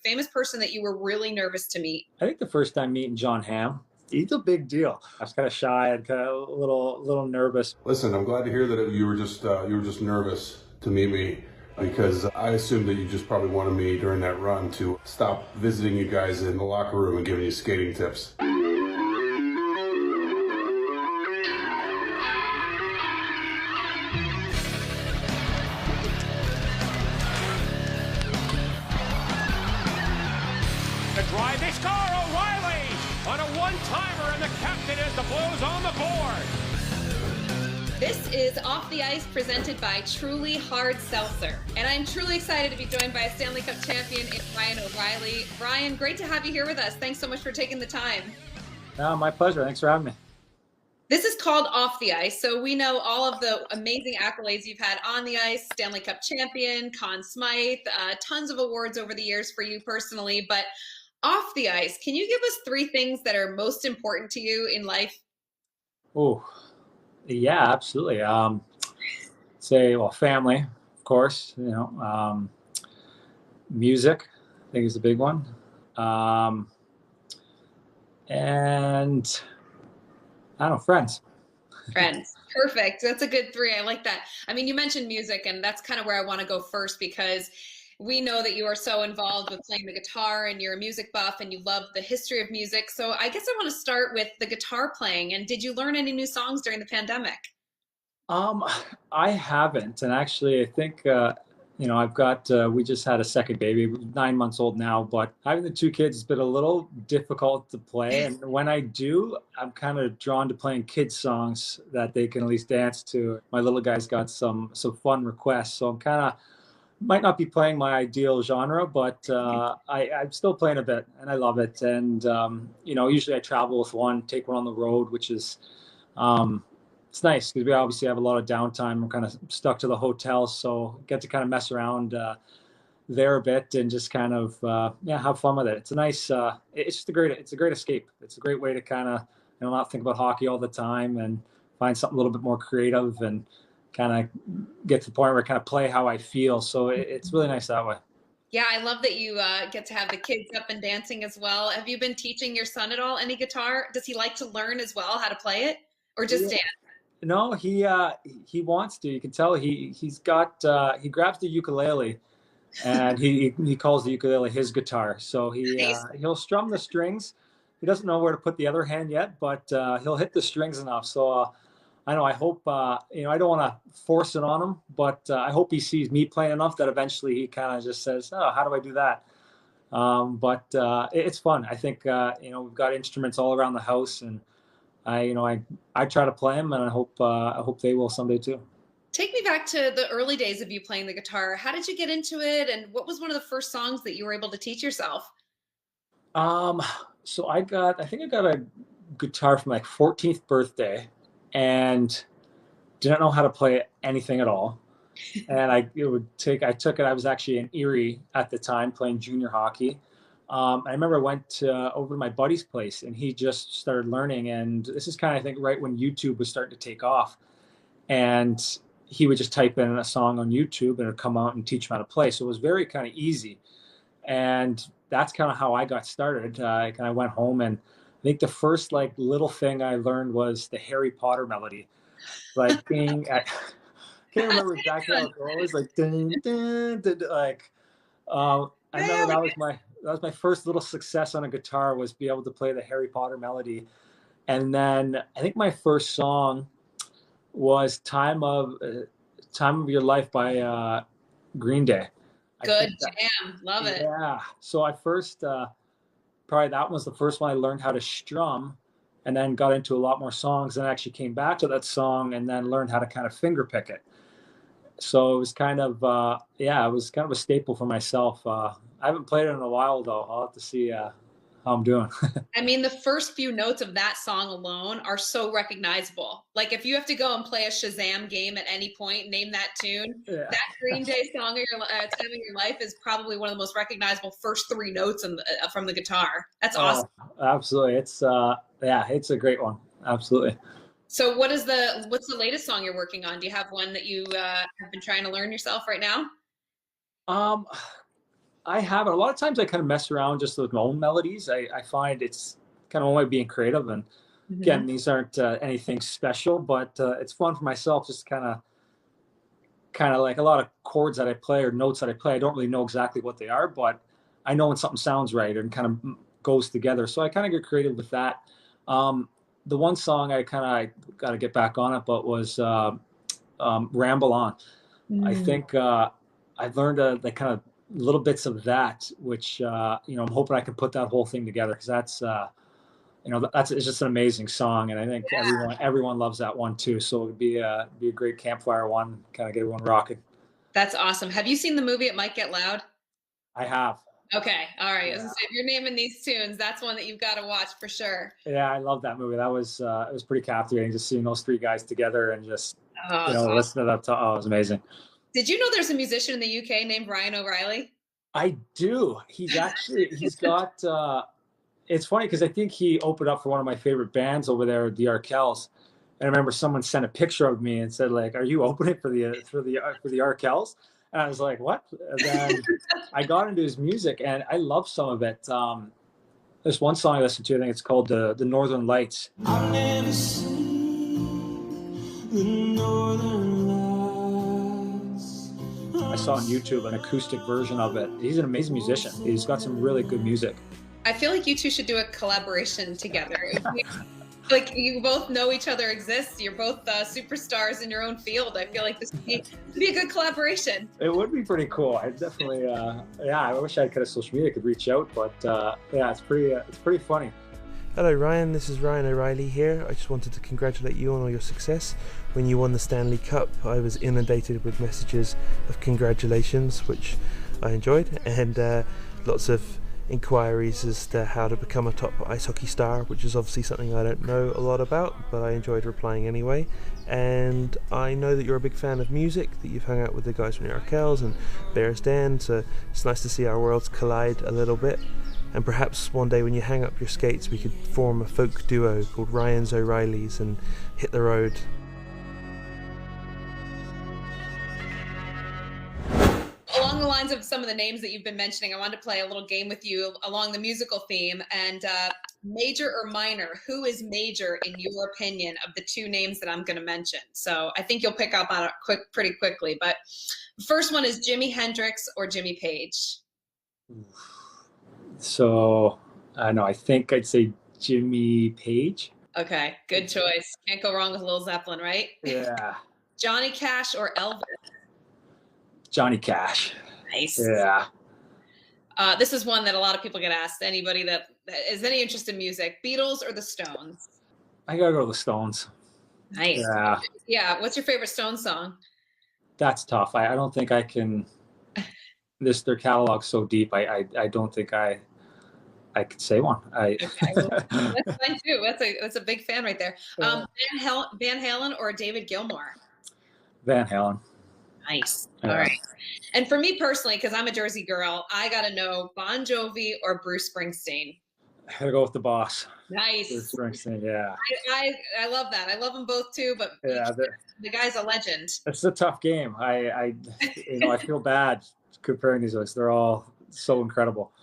famous person that you were really nervous to meet. I think the first time meeting Jon Hamm, he's a big deal. I was kind of shy and kind of a little nervous. Listen, I'm glad to hear that you were just nervous to meet me, because I assumed that you just probably wanted me during that run to stop visiting you guys in the locker room and giving you skating tips. The drive, they score! O'Reilly on a one-timer, and the captain has the Blues on the board. This is Off the Ice, presented by Truly Hard Seltzer. And I'm truly excited to be joined by a Stanley Cup champion in Ryan O'Reilly. Ryan, great to have you here with us. Thanks so much for taking the time. My pleasure. Thanks for having me. This is called Off the Ice, so we know all of the amazing accolades you've had on the ice, Stanley Cup champion, Conn Smythe, tons of awards over the years for you personally, but off the ice, can you give us 3 things that are most important to you in life? Oh, yeah, absolutely. Family, of course, music, I think is a big one. And I don't know, friends. Friends. Perfect. That's a good 3. I like that. I mean, you mentioned music, and that's kind of where I want to go first, because we know that you are so involved with playing the guitar and you're a music buff and you love the history of music. So I guess I want to start with the guitar playing. And did you learn any new songs during the pandemic? I haven't. And actually, I think, I've got, we just had a second baby, 9 months old now, but having the 2 kids has been a little difficult to play. And when I do, I'm kind of drawn to playing kids songs that they can at least dance to. My little guy's got some fun requests. So I'm kind of, might not be playing my ideal genre, but I'm still playing a bit, and I love it. And usually I travel with one, take one on the road, which is it's nice because we obviously have a lot of downtime. We're kind of stuck to the hotel, so get to kind of mess around there a bit and just kind of have fun with it. It's a nice, it's a great escape. It's a great way to kind of not think about hockey all the time and find something a little bit more creative and kind of get to the point where I kind of play how I feel. So it's really nice that way. Yeah, I love that you get to have the kids up and dancing as well. Have you been teaching your son at all any guitar? Does he like to learn as well how to play it, or just dance? No, he wants to. You can tell he's got he grabs the ukulele and he calls the ukulele his guitar. So he'll strum the strings. He doesn't know where to put the other hand yet, but he'll hit the strings enough. So I hope, I don't want to force it on him, but I hope he sees me playing enough that eventually he kind of just says, oh, how do I do that? But it's fun. I think, we've got instruments all around the house, and I try to play them, and I hope they will someday too. Take me back to the early days of you playing the guitar. How did you get into it? And what was one of the first songs that you were able to teach yourself? So I think I got a guitar for my 14th birthday, and didn't know how to play anything at all. And I took it. I was actually in Erie at the time playing junior hockey. I remember I went over to my buddy's place, and he just started learning. And this is kind of, I think, right when YouTube was starting to take off. And he would just type in a song on YouTube, and it would come out and teach him how to play. So it was very kind of easy. And that's kind of how I got started. I kind of went home, and I think the first little thing I learned was the Harry Potter melody. Being at, I can't remember exactly how it goes. Dun, dun, dun, dun, I remember that was my first little success on a guitar, was be able to play the Harry Potter melody. And then I think my first song was "Time of Your Life" by Green Day. Good jam, love it. Yeah. So I first probably that was the first one I learned how to strum, and then got into a lot more songs, and actually came back to that song and then learned how to kind of finger pick it. So it was kind of it was kind of a staple for myself. I haven't played it in a while though. I'll have to see how I'm doing. I mean, the first few notes of that song alone are so recognizable. Like, if you have to go and play a Shazam game at any point, name that tune. Yeah. That Green Day song of Time of Your Life is probably one of the most recognizable first 3 notes from the guitar. That's awesome. Absolutely. It's it's a great one. Absolutely. So what's the latest song you're working on? Do you have one that you have been trying to learn yourself right now? I have it. A lot of times I kind of mess around just with my own melodies. I find it's kind of only being creative. And again, these aren't anything special, but it's fun for myself just kind of like a lot of chords that I play or notes that I play. I don't really know exactly what they are, but I know when something sounds right and kind of goes together. So I kind of get creative with that. The one song I got to get back on it, but was Ramble On. I think I've learned like kind of little bits of that, which, I'm hoping I can put that whole thing together, because that's, it's just an amazing song. And I think everyone loves that one too. So it would be a great campfire one, kind of get everyone rocking. That's awesome. Have you seen the movie It Might Get Loud? I have. Okay. All right. Yeah. I was gonna say, if you're naming these tunes, that's one that you've got to watch for sure. Yeah, I love that movie. That was it was pretty captivating, just seeing those three guys together and just listening to that. It was amazing. Did you know there's a musician in the UK named Ryan O'Reilly? I do. He's got. It's funny because I think he opened up for one of my favorite bands over there, the Arkells. And I remember someone sent a picture of me and said, like, "Are you opening for the Arkells?" And I was like, "What?" And then I got into his music, and I love some of it. There's one song I listened to. I think it's called the Northern Lights. I've never seen the Northern Lights. I saw on YouTube an acoustic version of it. He's an amazing musician. He's got some really good music. I feel like you two should do a collaboration together. Like, you both know each other exists. You're both superstars in your own field. I feel like this would be a good collaboration. It would be pretty cool. I definitely, I wish I had kind of social media, could reach out, but it's pretty funny. Hello Ryan, this is Ryan O'Reilly here. I just wanted to congratulate you on all your success. When you won the Stanley Cup, I was inundated with messages of congratulations, which I enjoyed, and lots of inquiries as to how to become a top ice hockey star, which is obviously something I don't know a lot about, but I enjoyed replying anyway. And I know that you're a big fan of music, that you've hung out with the guys from the Arkells and Bears Den, so it's nice to see our worlds collide a little bit. And perhaps one day when you hang up your skates, we could form a folk duo called Ryan's O'Reillys and hit the road. Along the lines of some of the names that you've been mentioning, I wanted to play a little game with you along the musical theme. And major or minor, who is major in your opinion of the two names that I'm going to mention? So I think you'll pick up on it pretty quickly. But the first one is Jimi Hendrix or Jimmy Page. So I think I'd say Jimmy Page. Okay, good choice. Can't go wrong with Lil Zeppelin, right? Yeah. Johnny Cash or Elvis? Johnny Cash. Nice. Yeah. This is one that a lot of people get asked. Anybody that is any interest in music, Beatles or the Stones? I gotta go to the Stones. Nice. Yeah. Yeah. What's your favorite Stones song? That's tough. I don't think I can. Their catalog's so deep. I don't think I could say one. Okay, well, that's fine too. That's a big fan right there. Van Halen or David Gilmour? Van Halen. Nice. All right. And for me personally, because I'm a Jersey girl, I got to know Bon Jovi or Bruce Springsteen. I gotta go with the boss. Nice. Bruce Springsteen, yeah. I love that. I love them both too, but yeah, the guy's a legend. It's a tough game. I feel bad comparing these ones. They're all so incredible.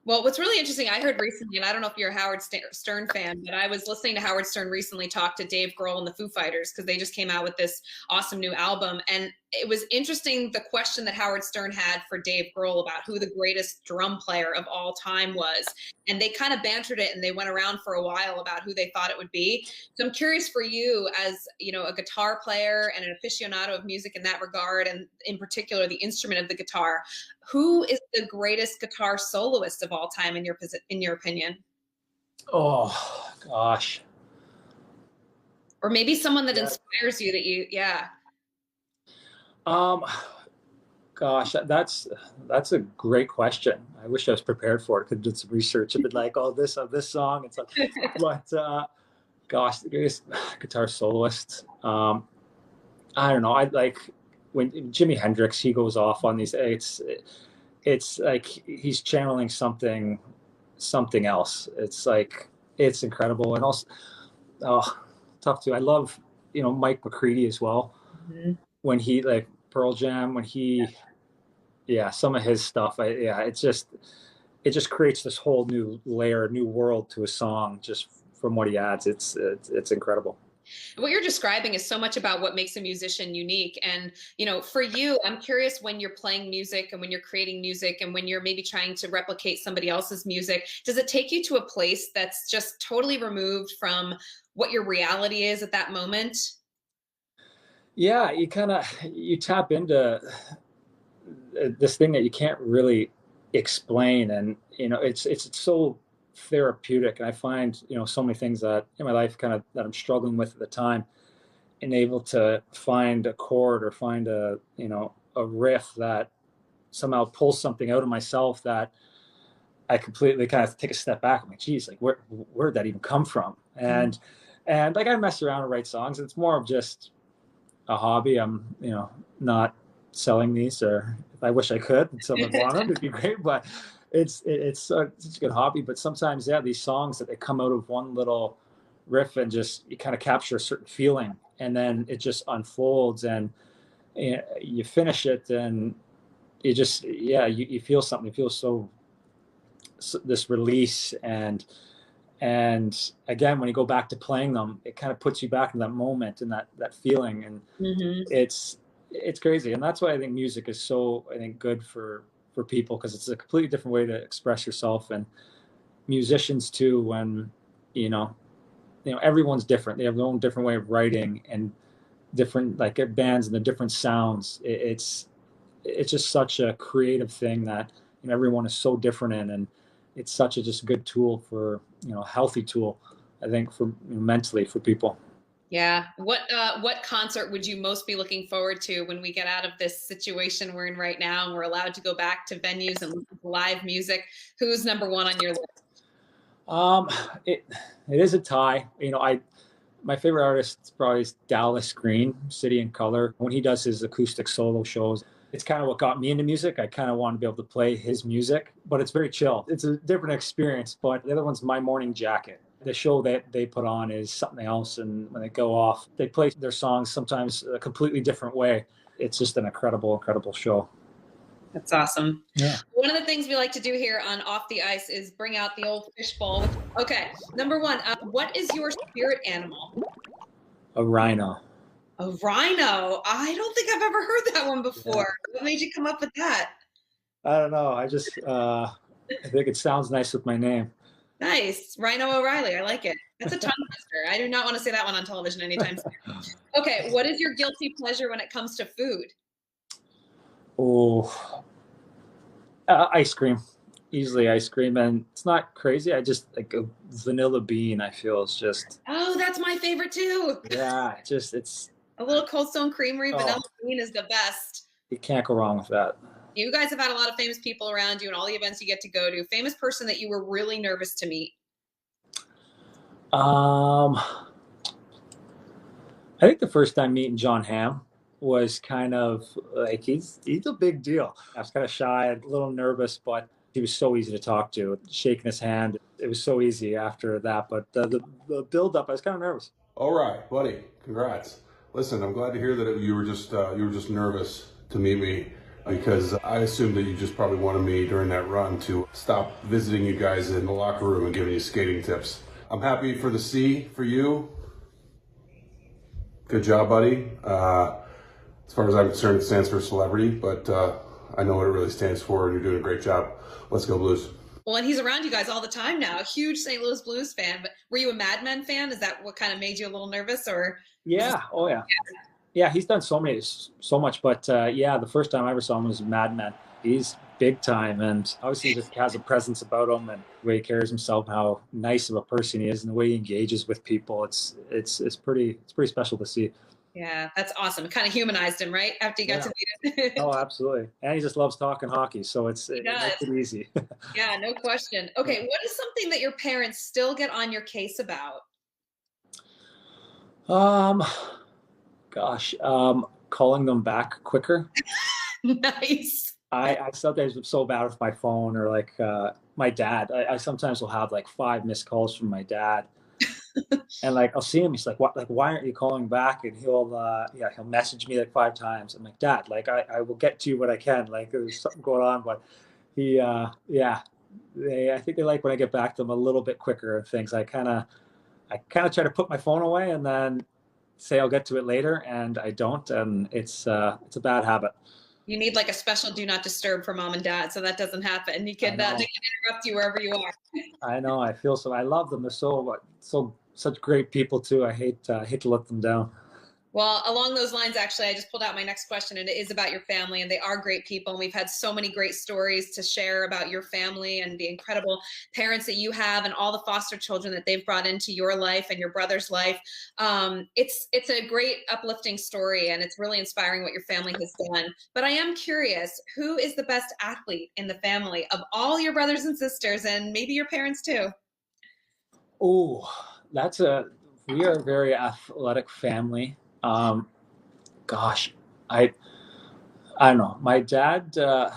Well, what's really interesting, I heard recently, and I don't know if you're a Howard Stern fan, but I was listening to Howard Stern recently talk to Dave Grohl and the Foo Fighters because they just came out with this awesome new album. And it was interesting, the question that Howard Stern had for Dave Grohl about who the greatest drum player of all time was. And they kind of bantered it and they went around for a while about who they thought it would be. So I'm curious for you as, a guitar player and an aficionado of music in that regard, and in particular, the instrument of the guitar, who is the greatest guitar soloist of all time in your opinion? Oh, gosh. Or maybe someone that inspires you Gosh, that's a great question. I wish I was prepared for it. Could have done some research and been like, oh, this song. It's like, but gosh, the greatest guitar soloist. I don't know. I like when Jimi Hendrix, he goes off on these. It's like he's channeling something else. It's like it's incredible, and also tough too. I love Mike McCready as well. Mm-hmm. When he Pearl Jam, when he yeah, some of his stuff, it just creates this whole new layer, new world to a song just from what he adds. It's incredible. What you're describing is so much about what makes a musician unique. And, for you, I'm curious, when you're playing music and when you're creating music and when you're maybe trying to replicate somebody else's music, does it take you to a place that's just totally removed from what your reality is at that moment? Yeah, you tap into this thing that you can't really explain, and it's so therapeutic. And I find so many things that in my life kind of that I'm struggling with at the time, and able to find a chord or find a riff that somehow pulls something out of myself that I completely kind of take a step back. I'm like, geez, like where'd that even come from? And like I mess around and write songs. It's more of just a hobby. I'm not selling these, or if I wish I could, and someone want them, it'd be great. But it's such a good hobby. But sometimes, yeah, these songs that they come out of one little riff and just you kind of capture a certain feeling, and then it just unfolds, and you finish it, and you feel something. You feel so this release, and again, when you go back to playing them, it kind of puts you back in that moment and that feeling, and it's crazy. And that's why I think music is so, I think, good for people, because it's a completely different way to express yourself. And musicians too, when everyone's different, they have their own different way of writing, and different, like, bands and the different sounds. It's just such a creative thing that everyone is so different in, and it's such a just good tool for healthy tool, I think, for mentally for people. Yeah. What concert would you most be looking forward to when we get out of this situation we're in right now and we're allowed to go back to venues and live music? Who's number one on your list? It is a tie. My favorite artist is probably Dallas Green, City and Color. When he does his acoustic solo shows, it's kind of what got me into music. I kind of want to be able to play his music, but it's very chill. It's a different experience. But the other one's My Morning Jacket. The show that they put on is something else. And when they go off, they play their songs sometimes a completely different way. It's just an incredible, incredible show. That's awesome. Yeah. One of the things we like to do here on Off the Ice is bring out the old fishbowl. Okay, number one, what is your spirit animal? A rhino. A rhino? I don't think I've ever heard that one before. Yeah. What made you come up with that? I don't know. I just I think it sounds nice with my name. Nice. Rhino O'Reilly. I like it. That's a tongue twister. I do not want to say that one on television anytime soon. Okay, what is your guilty pleasure when it comes to food? Oh, ice cream. Easily ice cream. And it's not crazy. I just like a vanilla bean, I feel, is just. Oh, that's my favorite too. Yeah, it's. A little Cold Stone Creamery vanilla bean is the best. You can't go wrong with that. You guys have had a lot of famous people around you and all the events you get to go to. Famous person that you were really nervous to meet? I think the first time meeting Jon Hamm was kind of like, he's a big deal. I was kind of shy, a little nervous, but he was so easy to talk to. Shaking his hand, it was so easy after that. But the build up, I was kind of nervous. All right, buddy, congrats. Listen, I'm glad to hear that you were just nervous to meet me, because I assumed that you just probably wanted me during that run to stop visiting you guys in the locker room and giving you skating tips. I'm happy for the C for you. Good job, buddy. As far as I'm concerned, it stands for celebrity, but I know what it really stands for, and you're doing a great job. Let's go Blues. Well, and he's around you guys all the time now. A huge St. Louis Blues fan. But were you a Mad Men fan? Is that what kind of made you a little nervous, or? Yeah. Oh, yeah. Yeah, he's done so much. But yeah, the first time I ever saw him was Mad Men. He's big time, and obviously he just has a presence about him, and the way he carries himself, how nice of a person he is, and the way he engages with people. It's pretty special to see. Yeah, that's awesome. It kind of humanized him, right? After you got to meet him. Oh, absolutely. And he just loves talking hockey, so it makes it easy. Yeah, no question. Okay, what is something that your parents still get on your case about? Calling them back quicker. Nice. I sometimes am so bad with my phone, or like my dad. I sometimes will have like 5 missed calls from my dad. And like, I'll see him. He's like, "What? Like, why aren't you calling back?" And he'll message me like 5 times. I'm like, "Dad, like, I will get to you when I can. Like, there's something going on." But he, I think they like when I get back to them a little bit quicker and things. I kind of try to put my phone away and then say I'll get to it later, and I don't, and it's a bad habit. You need like a special do not disturb for mom and dad, so that doesn't happen. They can interrupt you wherever you are. I know. I feel so. I love them. They're such great people too. I hate to let them down. Well, along those lines, actually, I just pulled out my next question, and it is about your family, and they are great people. And we've had so many great stories to share about your family and the incredible parents that you have and all the foster children that they've brought into your life and your brother's life. It's a great uplifting story, and it's really inspiring what your family has done. But I am curious, who is the best athlete in the family of all your brothers and sisters, and maybe your parents too? Oh, we are a very athletic family. Gosh, I don't know. My dad's one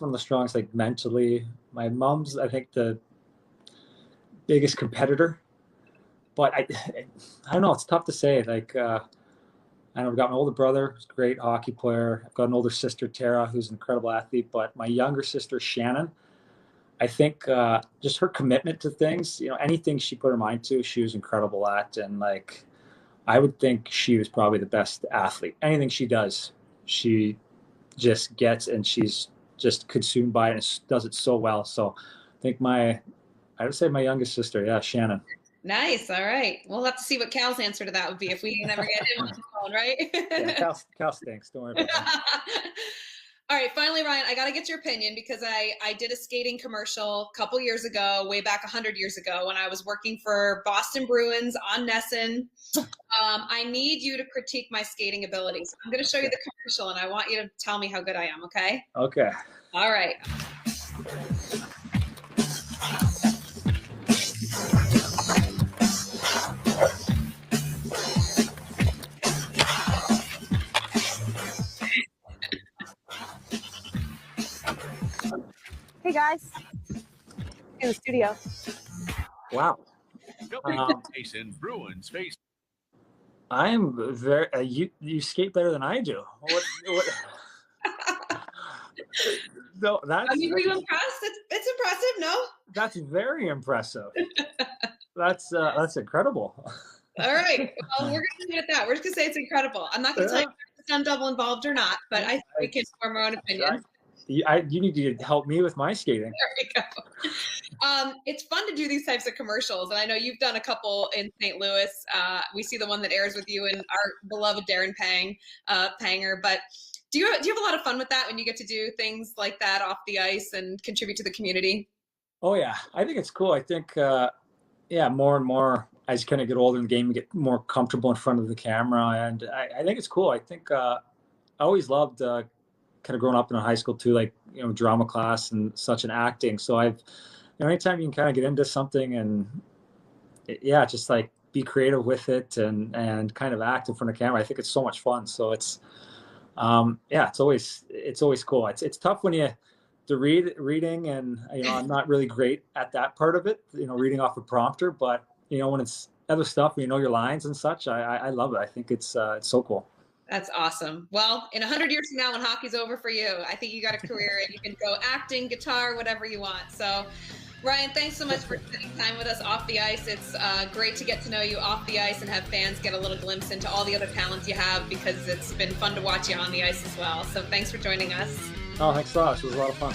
of the strongest, like mentally. My mom's, I think, the biggest competitor. But I don't know. It's tough to say. Like, I know I've got my older brother, who's a great hockey player. I've got an older sister, Tara, who's an incredible athlete. But my younger sister, Shannon, I think just her commitment to things, anything she put her mind to, she was incredible at. And like, I would think she was probably the best athlete. Anything she does, she just gets, and she's just consumed by it and does it so well. So I think I would say my youngest sister, yeah, Shannon. Nice. All right. We'll have to see what Cal's answer to that would be if we can ever get him on the phone, right? Yeah, Cal stinks. Don't worry about that. All right, finally, Ryan, I got to get your opinion because I did a skating commercial a couple years ago, way back 100 years ago when I was working for Boston Bruins on Nesson. I need you to critique my skating abilities. I'm going to show you the commercial, and I want you to tell me how good I am, okay? Okay. All right. Hey guys, in the studio. Wow. Jason Bruins face. I am very. You skate better than I do. What? No, Were you impressed? It's impressive, no? That's very impressive. That's incredible. All right. Well, we're going to leave it at that. We're just going to say it's incredible. I'm not going to tell you if it's done double involved or not, but I think we can form our own opinion. You need to help me with my skating. There we go. It's fun to do these types of commercials, and I know you've done a couple in St. Louis. We see the one that airs with you and our beloved Darren Panger. But do you have a lot of fun with that when you get to do things like that off the ice and contribute to the community? Oh yeah, I think it's cool. I think more and more as you kind of get older in the game, you get more comfortable in front of the camera, and I think it's cool. I think I always loved. Kind of growing up in high school too, like drama class and such and acting. So anytime you can kind of get into something and just like be creative with it and kind of act in front of camera, I think it's so much fun. So it's it's always cool. It's tough when reading and I'm not really great at that part of it, reading off a prompter, but when it's other stuff, your lines and such, I love it. I think it's so cool. That's awesome. Well, in 100 years from now, when hockey's over for you, I think you got a career and you can go acting, guitar, whatever you want. So, Ryan, thanks so much for spending time with us off the ice. It's great to get to know you off the ice and have fans get a little glimpse into all the other talents you have because it's been fun to watch you on the ice as well. So thanks for joining us. Oh, thanks a lot. It was a lot of fun.